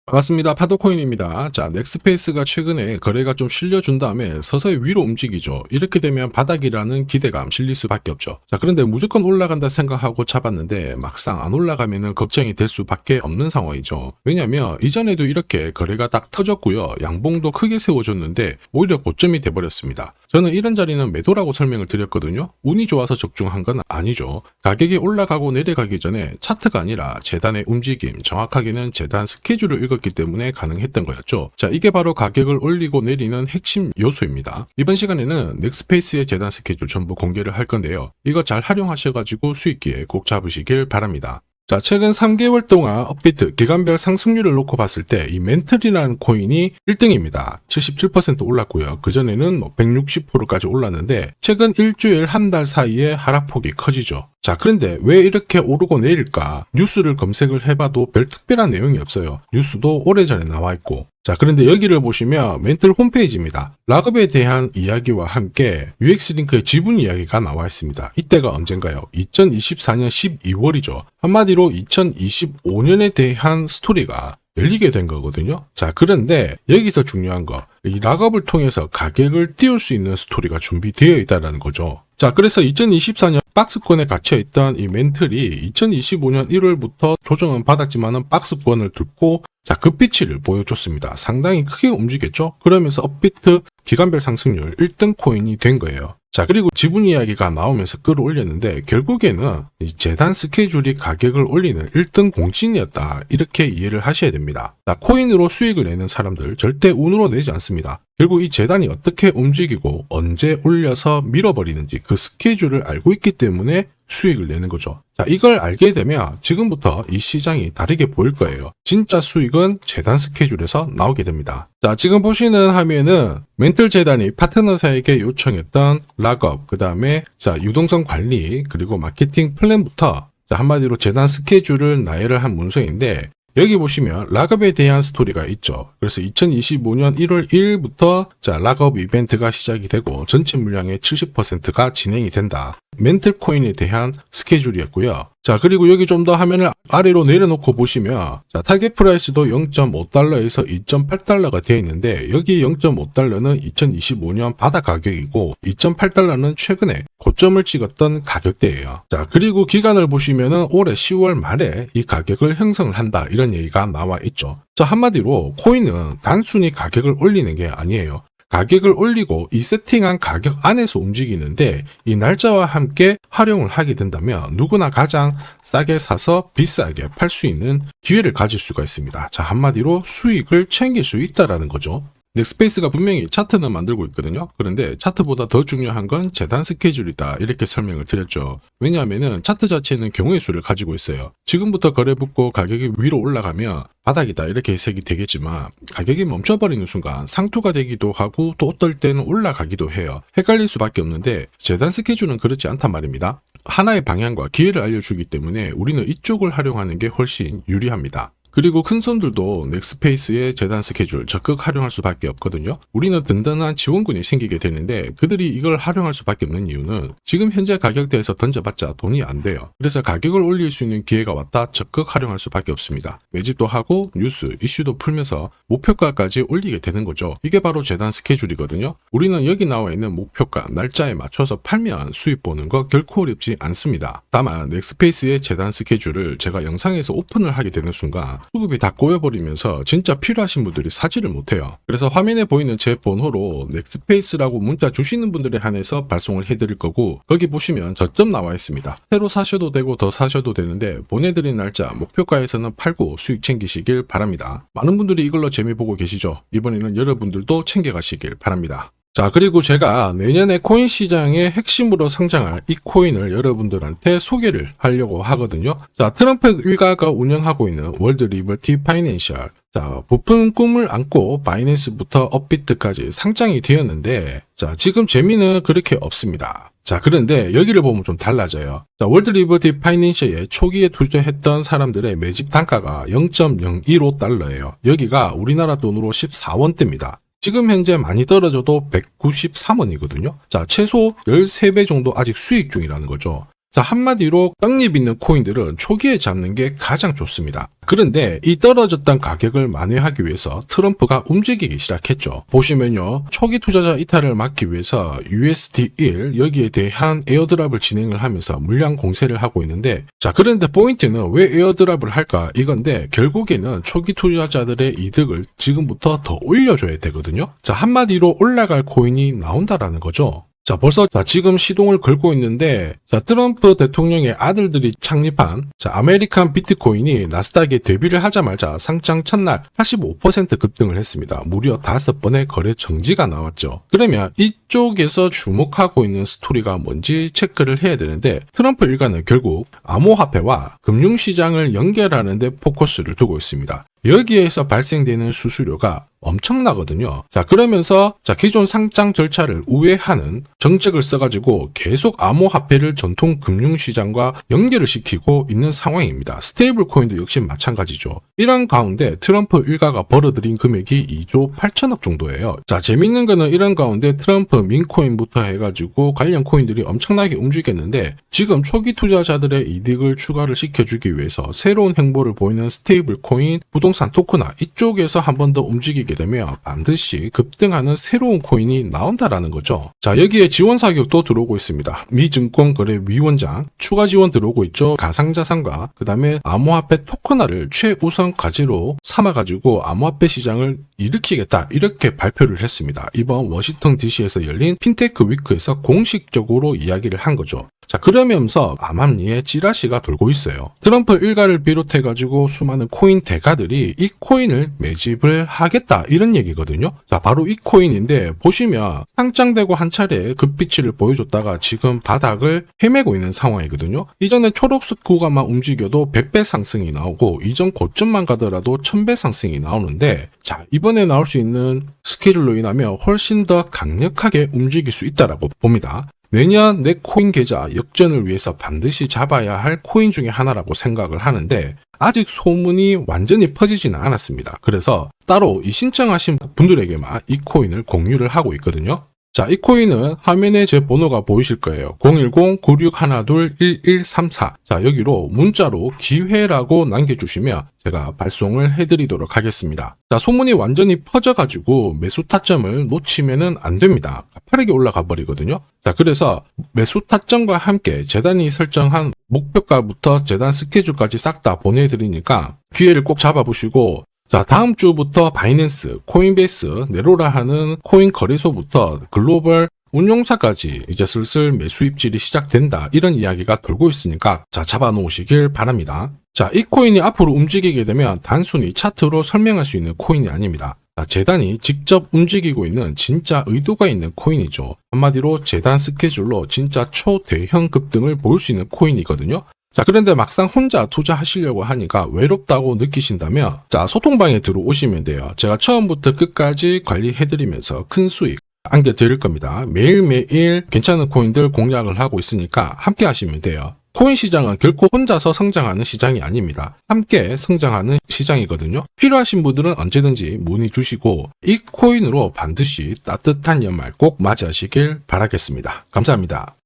반갑습니다. 파도코인입니다. 자, 넥스페이스가 최근에 거래가 좀 실려준 다음에 서서히 위로 움직이죠. 이렇게 되면 바닥이라는 기대감 실릴 수밖에 없죠. 자, 그런데 무조건 올라간다 생각하고 잡았는데 막상 안 올라가면은 걱정이 될 수밖에 없는 상황이죠. 왜냐면 이전에도 이렇게 거래가 딱 터졌고요. 양봉도 크게 세워줬는데 오히려 고점이 돼버렸습니다. 저는 이런 자리는 매도라고 설명을 드렸거든요. 운이 좋아서 적중한 건 아니죠. 가격이 올라가고 내려가기 전에 차트가 아니라 재단의 움직임, 정확하게는 재단 스케줄을 읽었기 때문에 가능했던 거였죠. 자, 이게 바로 가격을 올리고 내리는 핵심 요소입니다. 이번 시간에는 넥스페이스의 재단 스케줄 전부 공개를 할 건데요. 이거 잘 활용하셔가지고 수익기에 꼭 잡으시길 바랍니다. 자, 최근 3개월 동안 업비트 기간별 상승률을 놓고 봤을 때 이 멘틀이라는 코인이 1등입니다. 77% 올랐고요. 그전에는 160%까지 올랐는데 최근 일주일 한 달 사이에 하락폭이 커지죠. 자, 그런데 왜 이렇게 오르고 내릴까? 뉴스를 검색을 해봐도 별 특별한 내용이 없어요. 뉴스도 오래전에 나와 있고. 자, 그런데 여기를 보시면 멘틀 홈페이지입니다. 락업에 대한 이야기와 함께 UX링크의 지분 이야기가 나와 있습니다. 이때가 언젠가요? 2024년 12월이죠. 한마디로 2025년에 대한 스토리가 열리게 된 거거든요. 자, 그런데 여기서 중요한 거, 이 락업을 통해서 가격을 띄울 수 있는 스토리가 준비되어 있다는 거죠. 자, 그래서 2024년 박스권에 갇혀있던 이 멘틀이 2025년 1월부터 조정은 받았지만은 박스권을 뚫고 자, 급비치를 보여줬습니다. 상당히 크게 움직였죠? 그러면서 업비트 기간별 상승률 1등 코인이 된 거예요. 자, 그리고 지분 이야기가 나오면서 끌어올렸는데 결국에는 이 재단 스케줄이 가격을 올리는 1등 공신이었다. 이렇게 이해를 하셔야 됩니다. 자, 코인으로 수익을 내는 사람들 절대 운으로 내지 않습니다. 결국 이 재단이 어떻게 움직이고 언제 올려서 밀어버리는지 그 스케줄을 알고 있기 때문에 수익을 내는 거죠. 자, 이걸 알게 되면 지금부터 이 시장이 다르게 보일 거예요. 진짜 수익은 재단 스케줄에서 나오게 됩니다. 자, 지금 보시는 화면은 멘틀 재단이 파트너사에게 요청했던 락업, 그 다음에 자, 유동성 관리, 그리고 마케팅 플랜부터 자, 한마디로 재단 스케줄을 나열을 한 문서인데 여기 보시면 락업에 대한 스토리가 있죠. 그래서 2025년 1월 1일부터 자, 락업 이벤트가 시작이 되고 전체 물량의 70%가 진행이 된다. 멘틀 코인에 대한 스케줄이었고요. 자, 그리고 여기 좀 더 화면을 아래로 내려놓고 보시면 자, 타겟 프라이스도 0.5달러에서 2.8달러가 되어 있는데 여기 0.5달러는 2025년 바닥 가격이고 2.8달러는 최근에 고점을 찍었던 가격대예요. 자, 그리고 기간을 보시면은 올해 10월 말에 이 가격을 형성을 한다. 이런 얘기가 나와 있죠. 자, 한마디로 코인은 단순히 가격을 올리는 게 아니에요. 가격을 올리고 이 세팅한 가격 안에서 움직이는데 이 날짜와 함께 활용을 하게 된다면 누구나 가장 싸게 사서 비싸게 팔 수 있는 기회를 가질 수가 있습니다. 자, 한마디로 수익을 챙길 수 있다라는 거죠. 넥스페이스가 분명히 차트는 만들고 있거든요. 그런데 차트보다 더 중요한 건 재단 스케줄이다. 이렇게 설명을 드렸죠. 왜냐하면은 차트 자체는 경우의 수를 가지고 있어요. 지금부터 거래 붙고 가격이 위로 올라가면 바닥이다 이렇게 해석이 되겠지만 가격이 멈춰버리는 순간 상투가 되기도 하고 또 어떨 때는 올라가기도 해요. 헷갈릴 수밖에 없는데 재단 스케줄은 그렇지 않단 말입니다. 하나의 방향과 기회를 알려주기 때문에 우리는 이쪽을 활용하는 게 훨씬 유리합니다. 그리고 큰 손들도 넥스페이스의 재단 스케줄 적극 활용할 수밖에 없거든요. 우리는 든든한 지원군이 생기게 되는데 그들이 이걸 활용할 수밖에 없는 이유는 지금 현재 가격대에서 던져봤자 돈이 안 돼요. 그래서 가격을 올릴 수 있는 기회가 왔다 적극 활용할 수밖에 없습니다. 매집도 하고 뉴스, 이슈도 풀면서 목표가까지 올리게 되는 거죠. 이게 바로 재단 스케줄이거든요. 우리는 여기 나와 있는 목표가, 날짜에 맞춰서 팔면 수익 보는 거 결코 어렵지 않습니다. 다만 넥스페이스의 재단 스케줄을 제가 영상에서 오픈을 하게 되는 순간 수급이 다 꼬여버리면서 진짜 필요하신 분들이 사지를 못해요. 그래서 화면에 보이는 제 번호로 넥스페이스라고 문자 주시는 분들에 한해서 발송을 해드릴 거고 거기 보시면 저점 나와 있습니다. 새로 사셔도 되고 더 사셔도 되는데 보내드린 날짜 목표가에서는 팔고 수익 챙기시길 바랍니다. 많은 분들이 이걸로 재미 보고 계시죠. 이번에는 여러분들도 챙겨가시길 바랍니다. 자, 그리고 제가 내년에 코인 시장의 핵심으로 성장할 이 코인을 여러분들한테 소개를 하려고 하거든요. 자, 트럼프 일가가 운영하고 있는 월드 리버티 파이낸셜. 자, 부푼 꿈을 안고 바이낸스부터 업비트까지 상장이 되었는데 자, 지금 재미는 그렇게 없습니다. 자, 그런데 여기를 보면 좀 달라져요. 자, 월드 리버티 파이낸셜에 초기에 투자했던 사람들의 매집 단가가 0.015달러예요. 여기가 우리나라 돈으로 14원대입니다. 지금 현재 많이 떨어져도 193원이거든요. 자, 최소 13배 정도 아직 수익 중이라는 거죠. 자, 한마디로 떡잎 있는 코인들은 초기에 잡는 게 가장 좋습니다. 그런데 이 떨어졌던 가격을 만회하기 위해서 트럼프가 움직이기 시작했죠. 보시면요, 초기 투자자 이탈을 막기 위해서 USD1 여기에 대한 에어드랍을 진행을 하면서 물량 공세를 하고 있는데, 자, 그런데 포인트는 왜 에어드랍을 할까 이건데, 결국에는 초기 투자자들의 이득을 지금부터 더 올려줘야 되거든요. 자, 한마디로 올라갈 코인이 나온다라는 거죠. 자, 벌써 지금 시동을 걸고 있는데, 자, 트럼프 대통령의 아들들이 창립한 아메리칸 비트코인이 나스닥에 데뷔를 하자마자 상장 첫날 85% 급등을 했습니다. 무려 5번의 거래 정지가 나왔죠. 그러면 이쪽에서 주목하고 있는 스토리가 뭔지 체크를 해야 되는데, 트럼프 일가는 결국 암호화폐와 금융시장을 연결하는 데 포커스를 두고 있습니다. 여기에서 발생되는 수수료가 엄청나거든요. 자, 그러면서 기존 상장 절차를 우회하는 정책을 써가지고 계속 암호화폐를 전통 금융시장과 연결을 시키고 있는 상황입니다. 스테이블 코인도 역시 마찬가지죠. 이런 가운데 트럼프 일가가 벌어들인 금액이 2조 8천억 정도예요. 자, 재밌는 거는 이런 가운데 트럼프 민코인부터 해가지고 관련 코인들이 엄청나게 움직였는데, 지금 초기 투자자들의 이득을 추가를 시켜주기 위해서 새로운 행보를 보이는 스테이블 코인, 부동산 토크나 이쪽에서 한 번 더 움직이게 되면 반드시 급등하는 새로운 코인이 나온다라는 거죠. 자, 여기에 지원 사격도 들어오고 있습니다. 미 증권거래위원장 추가 지원 들어오고 있죠. 가상자산과 그 다음에 암호화폐 토큰화를 최우선 과제로 삼아가지고 암호화폐 시장을 일으키겠다, 이렇게 발표를 했습니다. 이번 워싱턴 DC에서 열린 핀테크 위크에서 공식적으로 이야기를 한 거죠. 자, 그러면서 암암리에 찌라시가 돌고 있어요. 트럼프 일가를 비롯해가지고 수많은 코인 대가들이 이 코인을 매집을 하겠다, 이런 얘기거든요. 자, 바로 이 코인인데, 보시면 상장되고 한 차례 급비치를 보여줬다가 지금 바닥을 헤매고 있는 상황이거든요. 이전에 초록색 구간만 움직여도 100배 상승이 나오고, 이전 고점만 가더라도 1000배 상승이 나오는데, 자, 이번에 나올 수 있는 스케줄로 인하면 훨씬 더 강력하게 움직일 수 있다라고 봅니다. 내년 내 코인 계좌 역전을 위해서 반드시 잡아야 할 코인 중에 하나라고 생각을 하는데, 아직 소문이 완전히 퍼지지는 않았습니다. 그래서 따로 이 신청하신 분들에게만 이 코인을 공유를 하고 있거든요. 자, 이 코인은 화면에 제 번호가 보이실 거예요. 010-9612-1134. 자, 여기로 문자로 기회라고 남겨주시면 제가 발송을 해드리도록 하겠습니다. 자, 소문이 완전히 퍼져가지고 매수 타점을 놓치면은 안 됩니다. 빠르게 올라가 버리거든요. 자, 그래서 매수 타점과 함께 재단이 설정한 목표가부터 재단 스케줄까지 싹 다 보내드리니까 기회를 꼭 잡아보시고, 자, 다음 주부터 바이낸스, 코인베이스, 네로라 하는 코인 거래소부터 글로벌 운용사까지 이제 슬슬 매수 입질이 시작된다, 이런 이야기가 돌고 있으니까 자, 잡아놓으시길 바랍니다. 자, 이 코인이 앞으로 움직이게 되면 단순히 차트로 설명할 수 있는 코인이 아닙니다. 자, 재단이 직접 움직이고 있는 진짜 의도가 있는 코인이죠. 한마디로 재단 스케줄로 진짜 초대형 급등을 보일 수 있는 코인이거든요. 자, 그런데 막상 혼자 투자하시려고 하니까 외롭다고 느끼신다면, 자, 소통방에 들어오시면 돼요. 제가 처음부터 끝까지 관리해드리면서 큰 수익 안겨드릴 겁니다. 매일매일 괜찮은 코인들 공략을 하고 있으니까 함께 하시면 돼요. 코인 시장은 결코 혼자서 성장하는 시장이 아닙니다. 함께 성장하는 시장이거든요. 필요하신 분들은 언제든지 문의 주시고, 이 코인으로 반드시 따뜻한 연말 꼭 맞이하시길 바라겠습니다. 감사합니다.